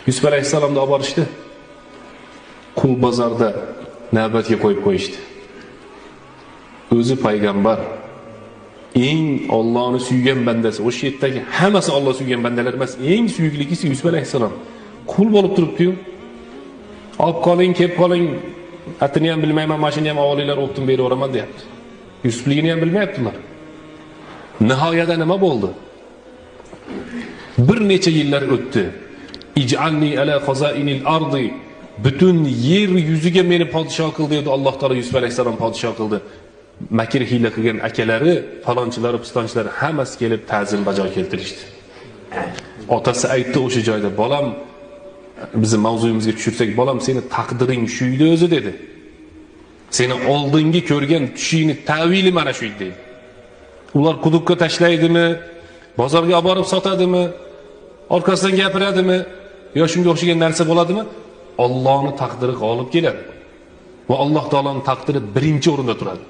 Yusuf alayhissalomni olib borishdi. Qul bozorda navbatga qo'yib qo'yishdi. O'zi payg'ambar, eng Allohni suygan bandasi, o'sha yerdagi hammasi Alloh suygan bandalar emas, eng suyuklisi Yusuf alayhissalom. Qul bo'lib turibdi-yu. Olib qoling, kelib qoling. Atini ham bilmayman, mashinani ham avvalilar o'tdim berib o'raman deyapti. Yusufligini ham bilmayaptilar. Nihoyada nima bo'ldi? Bir necha yillar o'tdi. Ij'alni ala khazainil ardi. Butun yer yuziga meni podshoh qil dedi Alloh taolo. Yusuf alayhisalom podshoh qildi. Makr hiyla qilgan akalari, falonchilari, pistonchilari hammasi kelib ta'zim bajo keltirishdi. Otasi aytdi o'sha joyda, bolam, bizni mavzuyimizga tushirsak, bolam, seni taqdiring shu edi o'zi dedi. Seni oldingi ko'rgan tushingni ta'vili mana shu edi dedi. Ular quduqqa tashlaydimi, bozorga olib borib sotadimi, orqasidan gapiradimi, yo shunga o'xshagan narsa bo'ladimi? Allohning taqdiri g'olib keladi. Va Alloh taoloning taqdiri birinchi o'rinda turadi.